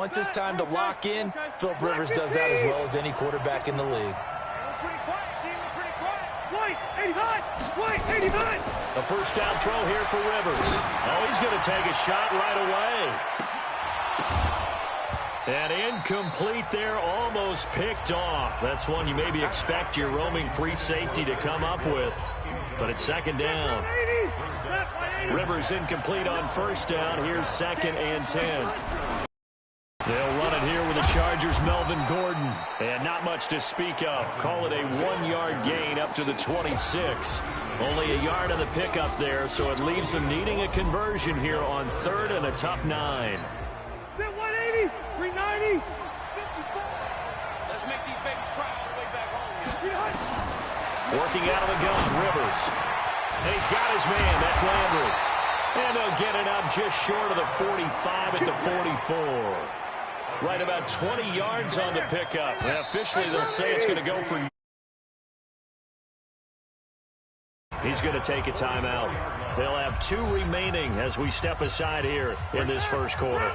Once it's time to lock in, Philip Rivers does that as well as any quarterback in the league. A first down throw here for Rivers. Oh, he's going to take a shot right away. And incomplete there, almost picked off. That's one you maybe expect your roaming free safety to come up with. But it's second down. Rivers incomplete on first down. Here's 2nd and 10. They'll run it here with the Chargers' Melvin Gordon. And not much to speak of. Call it a 1-yard gain up to the 26. Only a yard on the pickup there, so it leaves them needing a conversion here on 3rd and a tough 9. 180, 390. Let's make these babies cry all the way back home. Working out of the gun, Rivers. And he's got his man. That's Landry. And they'll get it up just short of the 45 at the 44. Right about 20 yards on the pickup. And officially they'll say it's going to go for... He's going to take a timeout. They'll have 2 remaining as we step aside here in this first quarter.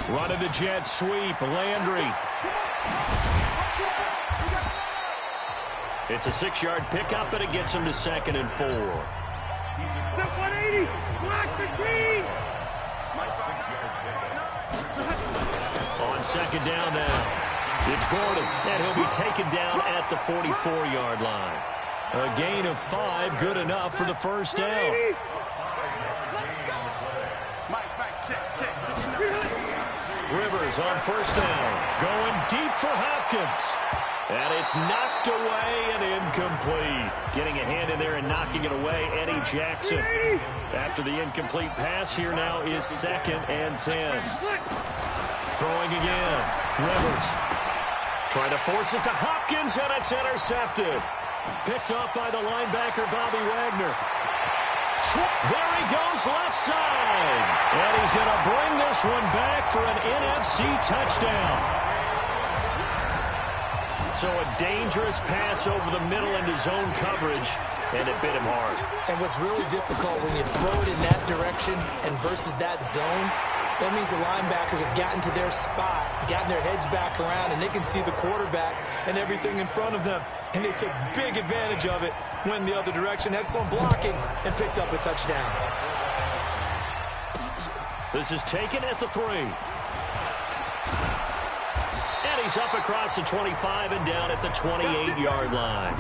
Running the jet sweep, Landry. It's a 6-yard pickup, and it gets him to 2nd and 4. 180, block the team. On 2nd down now, it's Gordon, and he'll be taken down at the 44-yard line. A gain of 5, good enough for the first down. Rivers on first down, going deep for Hopkins. And it's knocked away and incomplete. Getting a hand in there and knocking it away, Eddie Jackson. After the incomplete pass, here now is 2nd and 10. Throwing again. Rivers trying to force it to Hopkins, and it's intercepted. Picked up by the linebacker, Bobby Wagner. There he goes, left side. And he's going to bring this one back for an NFC touchdown. So a dangerous pass over the middle into zone coverage, and it bit him hard. And what's really difficult when you throw it in that direction and versus that zone, that means the linebackers have gotten to their spot, gotten their heads back around, and they can see the quarterback and everything in front of them. And they took big advantage of it, went the other direction, excellent blocking, and picked up a touchdown. This is taken at the 3. And he's up across the 25 and down at the 28-yard line.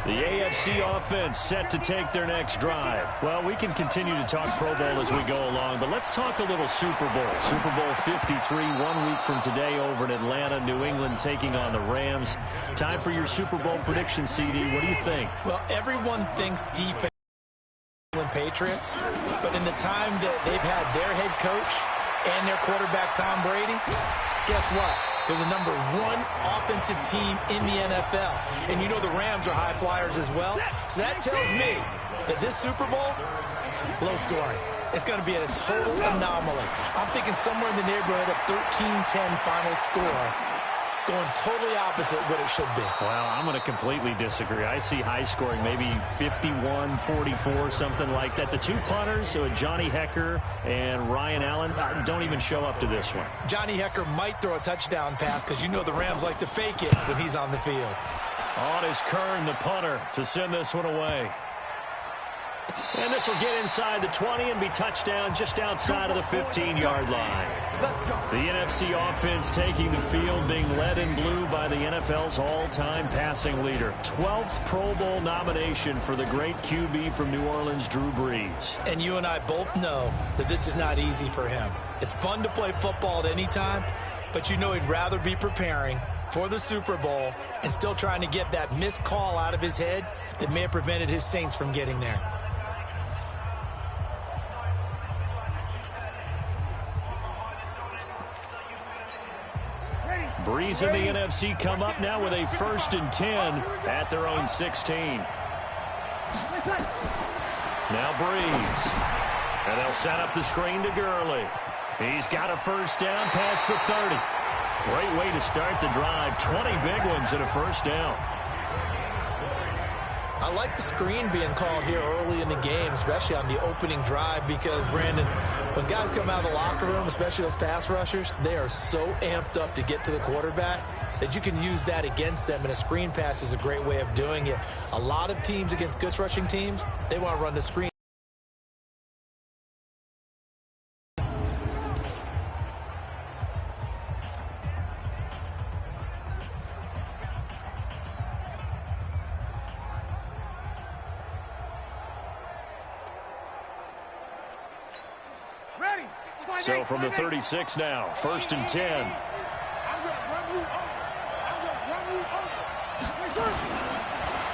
The AFC offense set to take their next drive. Well, we can continue to talk Pro Bowl as we go along, but let's talk a little Super Bowl. Super Bowl 53, 1 week from today over in Atlanta, New England taking on the Rams. Time for your Super Bowl prediction, CD. What do you think? Well, everyone thinks defense Patriots, but in the time that they've had their head coach and their quarterback, Tom Brady, guess what? They're the #1 offensive team in the NFL. And you know the Rams are high flyers as well. So that tells me that this Super Bowl, low scoring. It's going to be a total anomaly. I'm thinking somewhere in the neighborhood of 13-10 final score, going totally opposite what it should be. Well, I'm going to completely disagree. I see high scoring, maybe 51-44, something like that. The 2 punters, so Johnny Hecker and Ryan Allen, don't even show up to this one. Johnny Hecker might throw a touchdown pass because you know the Rams like to fake it when he's on the field. On is Kern, the punter, to send this one away. And this will get inside the 20 and be touchdown just outside of the 15-yard line. The NFC offense taking the field, being led in blue by the NFL's all-time passing leader. 12th Pro Bowl nomination for the great QB from New Orleans, Drew Brees. And you and I both know that this is not easy for him. It's fun to play football at any time, but you know he'd rather be preparing for the Super Bowl and still trying to get that missed call out of his head that may have prevented his Saints from getting there. Breeze and the NFC come up now with a 1st and 10 at their own 16. Now Breeze. And they'll set up the screen to Gurley. He's got a first down past the 30. Great way to start the drive. 20 big ones and a first down. I like the screen being called here early in the game, especially on the opening drive, because, Brandon, when guys come out of the locker room, especially those pass rushers, they are so amped up to get to the quarterback that you can use that against them, and a screen pass is a great way of doing it. A lot of teams against good rushing teams, they want to run the screen. So from the 36 now, 1st and 10.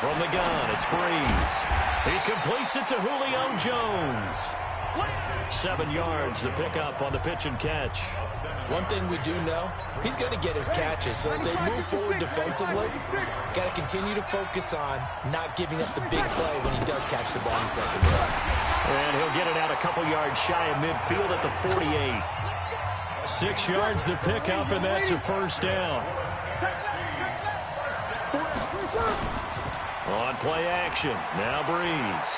From the gun, it's Breeze. He completes it to Julio Jones. 7 yards, the pickup on the pitch and catch. One thing we do know, he's going to get his catches. So as they move forward defensively, got to continue to focus on not giving up the big play when he does catch the ball in second down. And he'll get it out a couple yards shy of midfield at the 48. 6 yards the pickup, and that's a first down. On play action, now Breeze.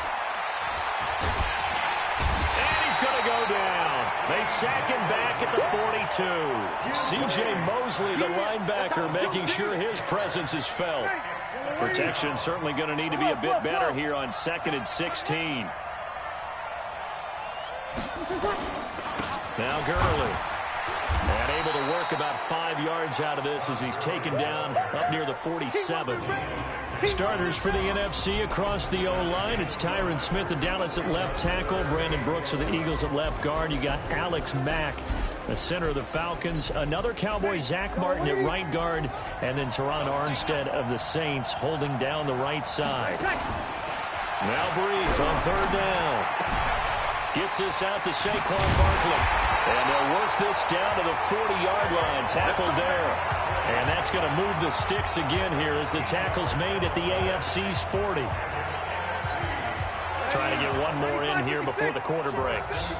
And he's going to go down. They sack him back at the 42. C.J. Mosley, the linebacker, making sure his presence is felt. Protection certainly going to need to be a bit better here on 2nd and 16. Now Gurley. And able to work about 5 yards out of this as he's taken down up near the 47. Starters for the NFC across the O-line. It's Tyron Smith of Dallas at left tackle. Brandon Brooks of the Eagles at left guard. You got Alex Mack, the center of the Falcons. Another Cowboy, Zach Martin at right guard. And then Teron Armstead of the Saints holding down the right side. Now Breeze on 3rd down. Gets this out to Saquon Barkley. And they'll work this down to the 40-yard line. Tackled there. And that's going to move the sticks again here as the tackle's made at the AFC's 40. Trying to get one more in here before the quarter breaks.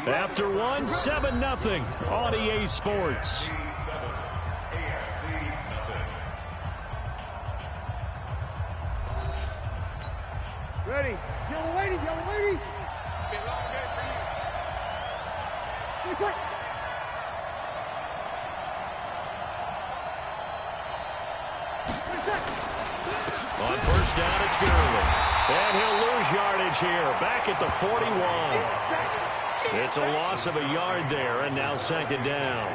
After one, 7-0 on EA Sports. Ready. Yellow lady, yellow lady. On 1st down, it's Gurley. And he'll lose yardage here. Back at the 41. It's a loss of a yard there, and now 2nd down.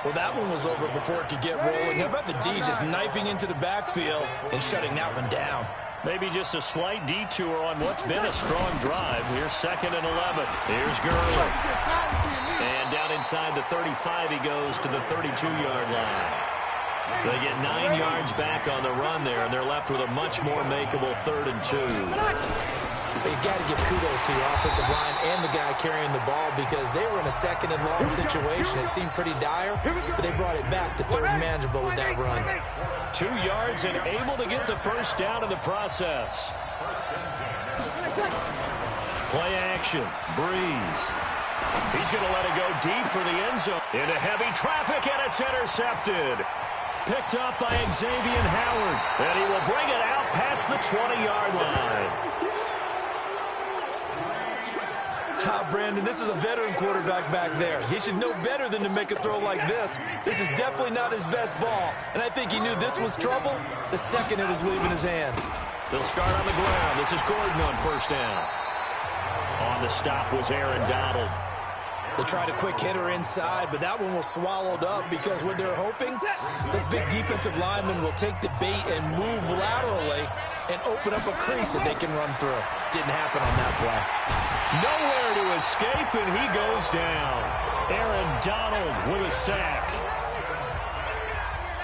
Well, that one was over before it could get rolling. How about the D just knifing into the backfield and shutting that one down? Maybe just a slight detour on what's been a strong drive. Here's 2nd and 11. Here's Gurley. And down inside the 35, he goes to the 32-yard line. They get 9 yards back on the run there, and they're left with a much more makeable 3rd and 2. But you got to give kudos to your offensive line and the guy carrying the ball, because they were in a 2nd and long situation. It seemed pretty dire, but they brought it back to 3rd and manageable with that run. 2 yards and able to get the first down in the process. Play action. Breeze. He's going to let it go deep for the end zone. Into heavy traffic, and it's intercepted. Picked up by Xavier Howard. And he will bring it out past the 20-yard line. Brandon, this is a veteran quarterback back there. He should know better than to make a throw like this. This is definitely not his best ball, and I think he knew this was trouble the second it was leaving his hand. They'll start on the ground. This is Gordon on 1st down. On the stop was Aaron Donald. They tried a quick hitter inside, but that one was swallowed up, because what they're hoping, this big defensive lineman will take the bait and move laterally and open up a crease that they can run through. Didn't happen on that play. Nowhere to escape, and he goes down. Aaron Donald with a sack.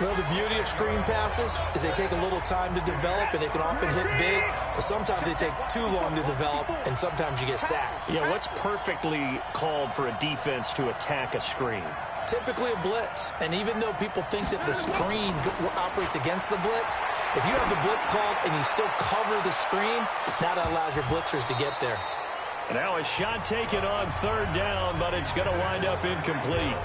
Well, the beauty of screen passes is they take a little time to develop, and they can often hit big, but sometimes they take too long to develop, and sometimes you get sacked. Yeah, what's perfectly called for a defense to attack a screen? Typically a blitz, and even though people think that the screen operates against the blitz, if you have the blitz called and you still cover the screen, that allows your blitzers to get there. And now a shot taken on third down, but it's going to wind up incomplete.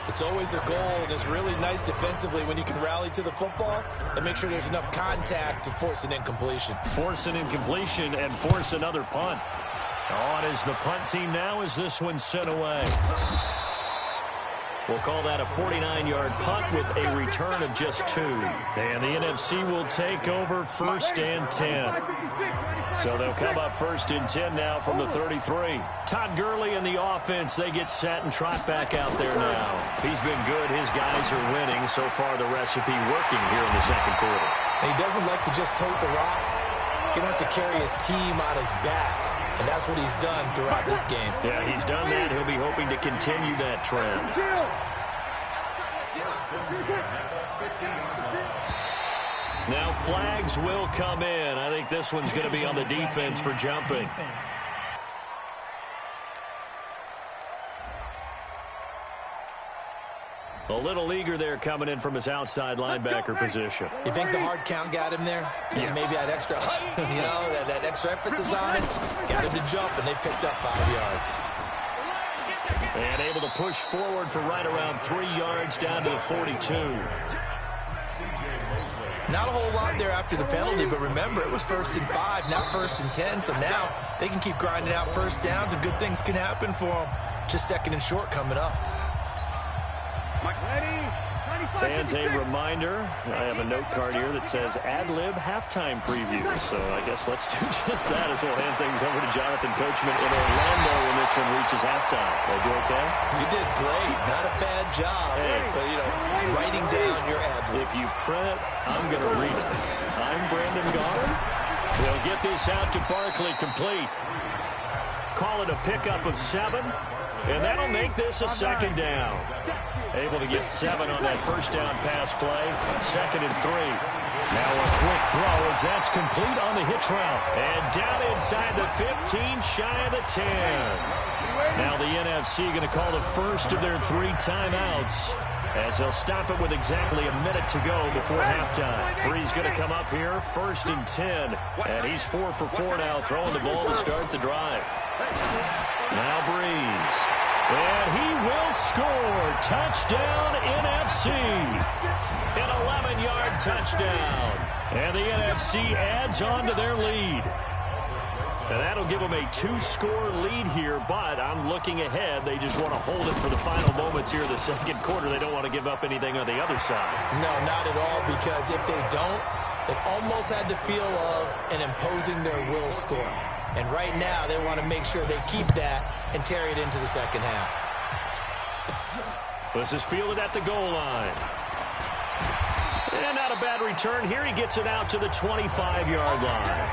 It's always a goal, and it's really nice defensively when you can rally to the football and make sure there's enough contact to force an incompletion. Force an incompletion and force another punt. On is the punt team now as this one's sent away. We'll call that a 49-yard punt with a return of just 2. And the NFC will take over 1st and 10. So they'll come up 1st and 10 now from the 33. Todd Gurley and the offense, they get set and trot back out there now. He's been good. His guys are winning. So far the recipe working here in the second quarter. And he doesn't like to just tote the rock. He wants to carry his team on his back. And that's what he's done throughout this game. Yeah, he's done that. He'll be hoping to continue that trend. Now flags will come in. I think this one's going to be on the defense for jumping. A little eager there coming in from his outside linebacker position. You think the hard count got him there? Yeah. Maybe that extra that extra emphasis on it got him to jump, and they picked up 5 yards. And able to push forward for right around 3 yards down to the 42. Not a whole lot there after the penalty, but remember, it was 1st and 5, not 1st and 10, so now they can keep grinding out first downs, and good things can happen for them. Just 2nd and short coming up. Fans, a reminder, I have a note card here that says ad-lib halftime preview. So I guess let's do just that as we'll hand things over to Jonathan Coachman in Orlando when this one reaches halftime. Did I do okay? You did great. Not a bad job. Hey. But, writing down your ad-libs. If you print, I'm going to read it. I'm Brandon Goddard. They'll get this out to Barkley complete. Call it a pickup of 7. And that'll make this a 2nd down. Able to get 7 on that first down pass play. 2nd and 3. Now a quick throw as that's complete on the hitch route. And down inside the 15, shy of the 10. Now the NFC going to call the first of their 3 timeouts as they'll stop it with exactly a minute to go before halftime. Bree's going to come up here, 1st and 10. And he's 4 for 4 now, throwing the ball to start the drive. Now Breeze. And he will score. Touchdown, NFC. An 11-yard touchdown. And the NFC adds on to their lead. And that'll give them a 2-score lead here, but I'm looking ahead. They just want to hold it for the final moments here in the second quarter. They don't want to give up anything on the other side. No, not at all, because if they don't, it almost had the feel of an imposing their will score. And right now, they want to make sure they keep that and carry it into the second half. This is fielded at the goal line. And not a bad return here. He gets it out to the 25-yard line.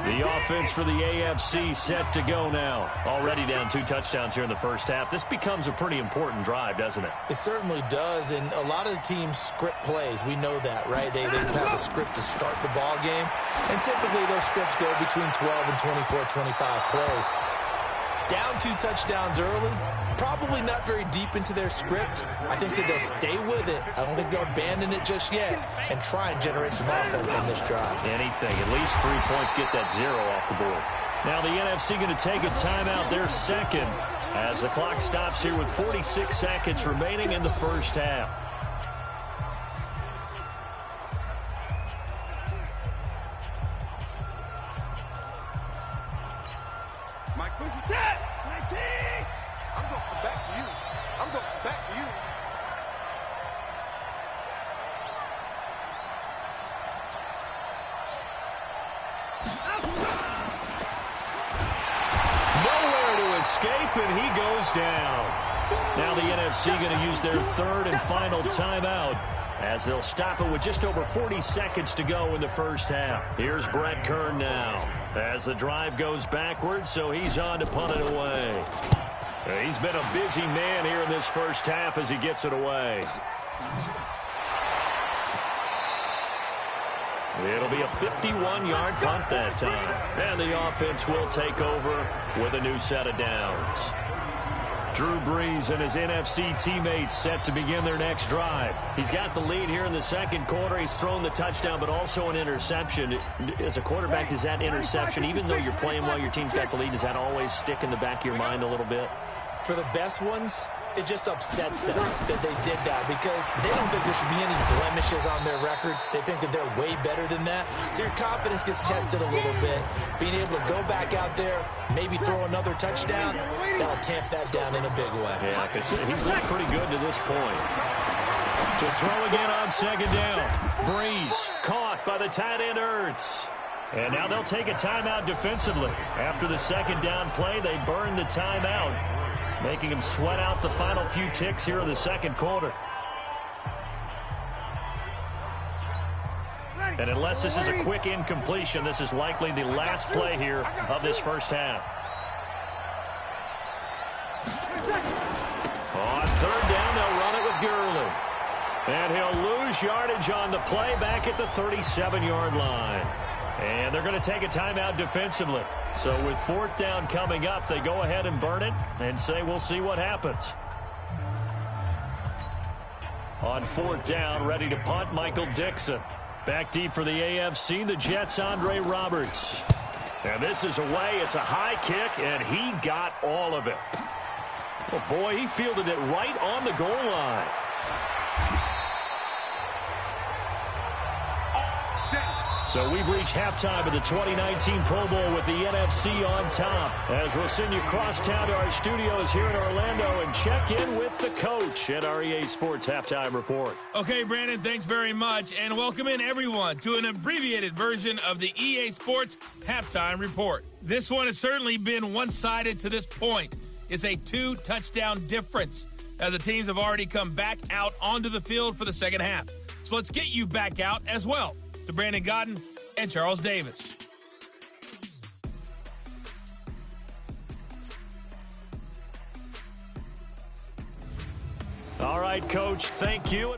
The offense for the AFC set to go now. Already down 2 touchdowns here in the first half. This becomes a pretty important drive, doesn't it? It certainly does, and a lot of the teams script plays. We know that, right? They have a script to start the ball game, and typically those scripts go between 12 and 24, 25 plays. Down 2 touchdowns early, probably not very deep into their script. I think that they'll stay with it. I don't think they'll abandon it just yet and try and generate some offense on this drive. Anything. At least 3 points, get that 0 off the board. Now the NFC going to take a timeout, their second, as the clock stops here with 46 seconds remaining in the first half. And he goes down. Now the NFC going to use their 3rd and final timeout as they'll stop it with just over 40 seconds to go in the first half. Here's Brett Kern now as the drive goes backwards, so he's on to punt it away. He's been a busy man here in this first half as he gets it away. It'll be a 51-yard punt that time. And the offense will take over with a new set of downs. Drew Brees and his NFC teammates set to begin their next drive. He's got the lead here in the second quarter. He's thrown the touchdown, but also an interception. As a quarterback, does that interception, even though you're playing while your team's got the lead, does that always stick in the back of your mind a little bit? For the best ones, it just upsets them that they did that because they don't think there should be any blemishes on their record. They think that they're way better than that. So your confidence gets tested a little bit. Being able to go back out there, maybe throw another touchdown, that'll tamp that down in a big way. Yeah, because he's looked pretty good to this point. To throw again on second down. Brees caught by the tight end Ertz. And now they'll take a timeout defensively. After the second down play, they burn the timeout, making him sweat out the final few ticks here in the second quarter. And unless this is a quick incompletion, this is likely the last play here of this first half. On third down, they'll run it with Gurley. And he'll lose yardage on the play back at the 37-yard line. And they're going to take a timeout defensively. So with fourth down coming up, they go ahead and burn it and say we'll see what happens. On fourth down, ready to punt, Michael Dixon. Back deep for the AFC, the Jets' Andre Roberts. And this is away. It's a high kick, and he got all of it. Oh, boy, he fielded it right on the goal line. So we've reached halftime of the 2019 Pro Bowl with the NFC on top. As we'll send you cross town to our studios here in Orlando and check in with the coach at our EA Sports Halftime Report. Okay, Brandon, thanks very much. And welcome in, everyone, to an abbreviated version of the EA Sports Halftime Report. This one has certainly been one-sided to this point. It's a 2-touchdown difference as the teams have already come back out onto the field for the second half. So let's get you back out as well. To Brandon Godden and Charles Davis. All right, Coach, thank you.